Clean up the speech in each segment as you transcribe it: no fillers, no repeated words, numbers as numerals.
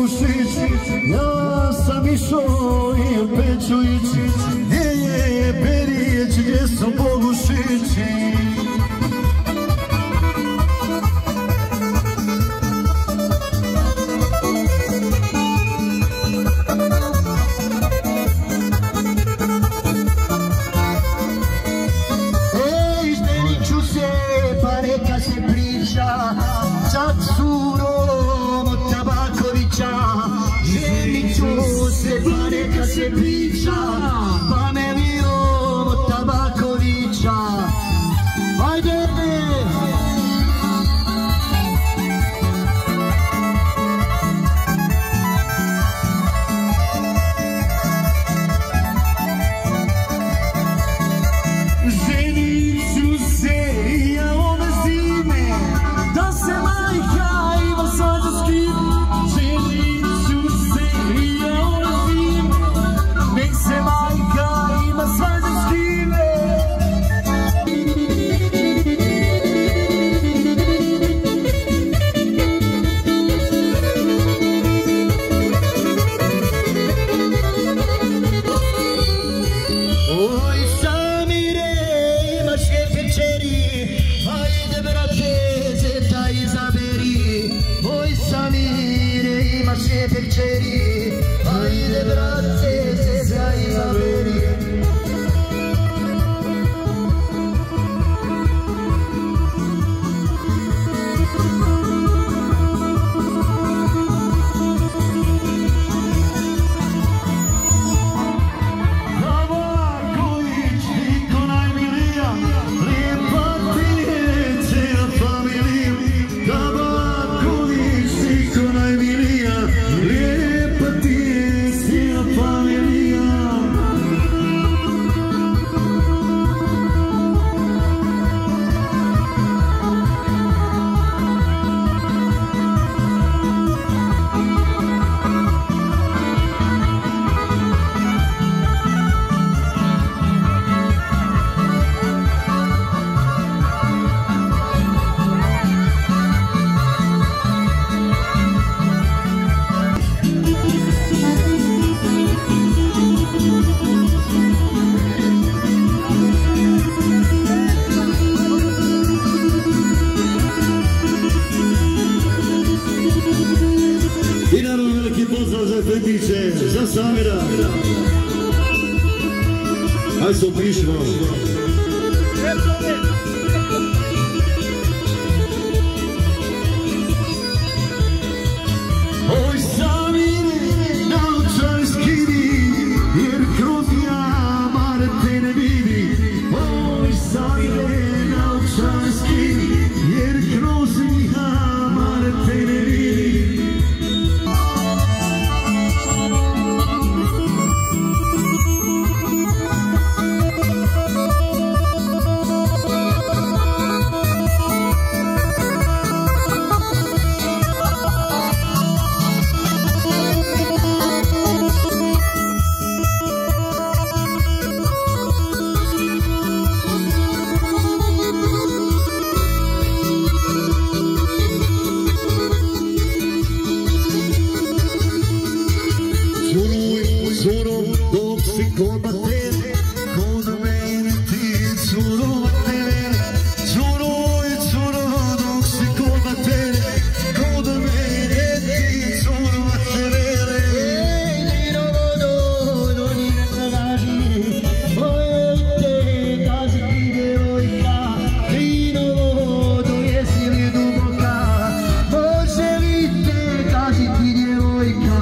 Bogušić, ja sam išao i u Pečujić, gdje je Berijeć, gdje su Bogušići. Ej, ženiću se, pa neka se priča, sad surom od Tabakovića. Ženiću se, pa neka se priča, pa Melijom od Tabakovića. Ajde! Ženiću se, ja ove zime, da se majka ima svađa s kim. Ženiću se, ja ove zime, nek se majka ima svađa s kime. Oj Samire, imaš lijepe kćeri, ajde brate, zeta izaberi. Oj Samire, imaš lijepe kćeri, ajde brate, zeta izaberi. Tabaković, niko najmilija, lijepa ti je cijela familija. Tabaković, niko najmilija, lijepa ti je cijela familija. I naravno veliki pozdrav za Efendiće, za Samira. Ajde se opišimo. Oj Samire, naučaj skini, jer kroz jamar te ne vidi. Oj Samire, naučaj skini, jer kroz jamar te ne vidi. Curo, dok si kod batere, kod mene ti curo batere. Curo, dok si kod batere, kod mene ti curo batere. Ej, Nino vodo, Nino važi, ojte, kaži ti djevojka. Nino vodo, jesi li duboka, može li te, kaži ti djevojka.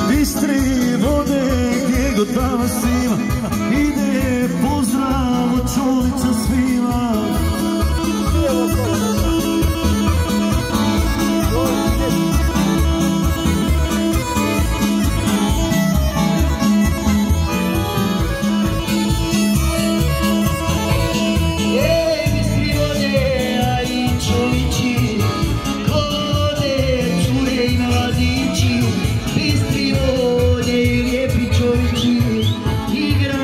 Bistre vode, gdje god da vas ima, ide pozdrav od čulica svima. Bistri vode i lijepi čovječi, igra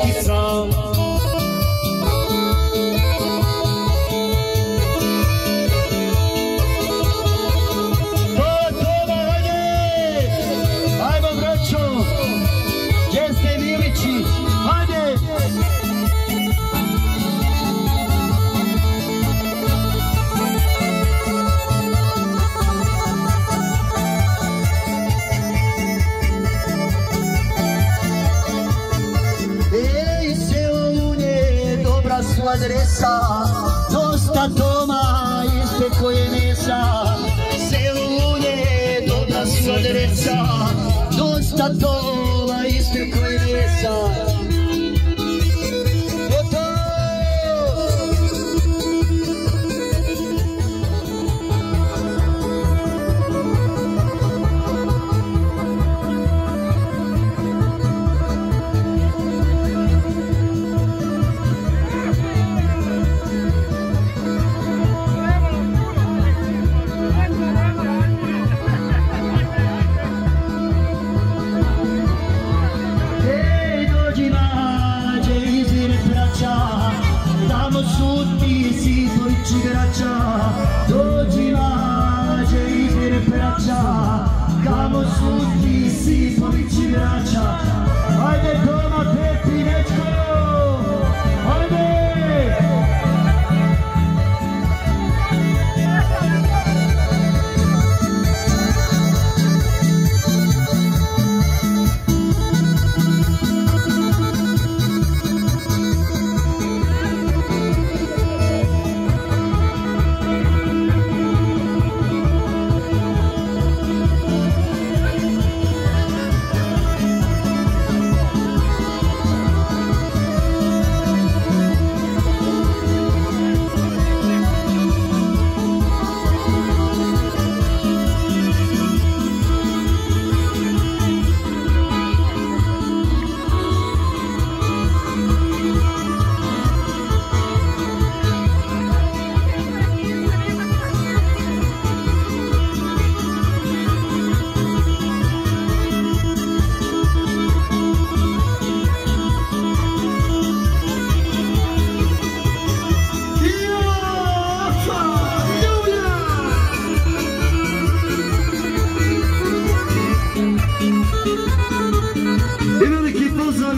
biti sam. Adresa, dosta toma ispeko je mesa. Selo Unje, dobra su adresa, dosta toma ispeko je mesa. Dođi mađe izvire braća, kamo su ti Sipovići braća. Ajde doma Pepinečko, ajde!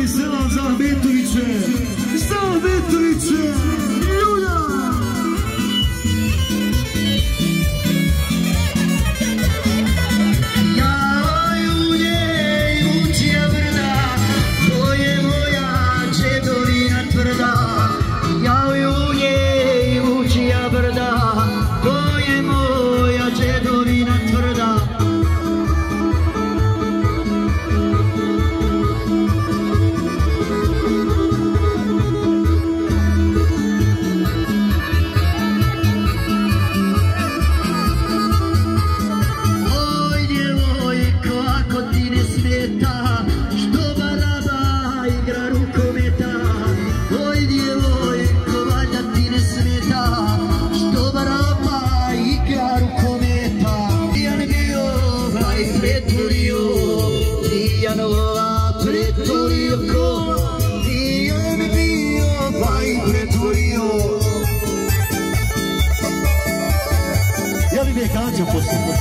Selam za Ahmetoviće, za Ahmetoviće, Ljulja! Ja Ljulje i Vučija brda, to je moja džedovina tvrda. Ja Ljulje i Vučija brda, to je moja džedovina tvrda. Ja li mi je kanđa posljedno?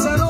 Sarò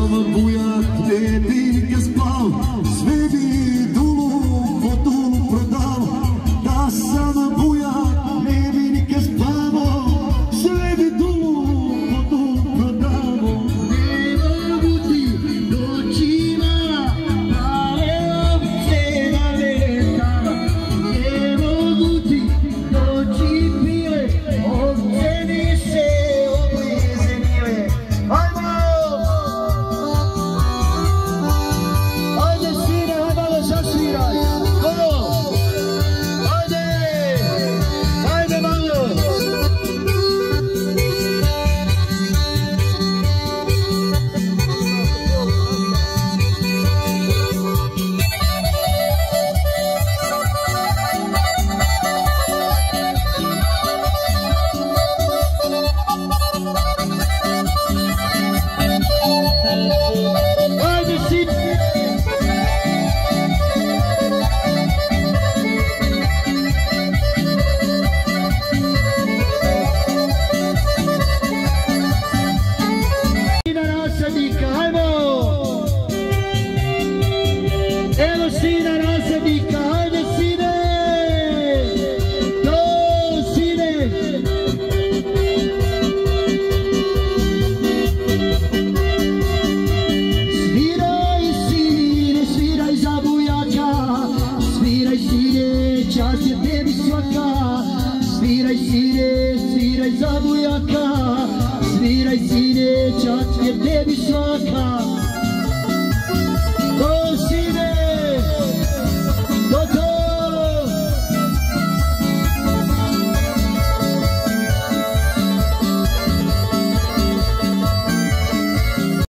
sam bujak, ne bi nikad spal, sve bi dulu po dulu prodal. Da sam bujak, ne bi nikad spavao, sve bi dulu po dulu prodavo. Ne mogu ti doći mala, male ovce na vetama. Ne mogu ti doći pile, ovce mi se oblizenile. Ajmo! Ajde sine, aj malo zasviraj. Ko? Ajde! Ajde malo! Ajde sine! Sina nasadnika, ajmo! Evo sina nasadnika, ajde sine! To sine! Sviraj sine, sviraj za bujaka, sviraj sine, čast je tebi svaka. Sviraj sine, sviraj za bujaka, sviraj sine, čast je tebi svaka.